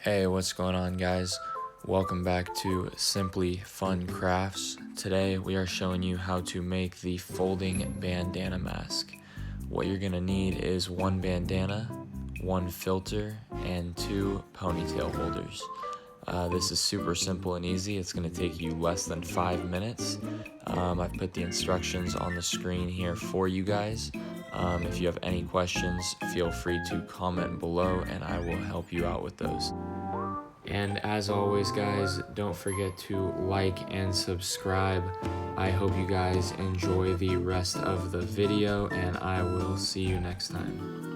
Hey, what's going on, guys? Welcome back to Simply Fun Crafts. Today we are showing you how to make the folding bandana mask. What you're gonna need is one bandana, one filter, and two ponytail holders. This is super simple and easy. It's gonna take you less than 5 minutes. I've put the instructions on the screen here for you guys. If you have any questions, feel free to comment below and I will help you out with those. And as always, guys, don't forget to like and subscribe. I hope you guys enjoy the rest of the video and I will see you next time.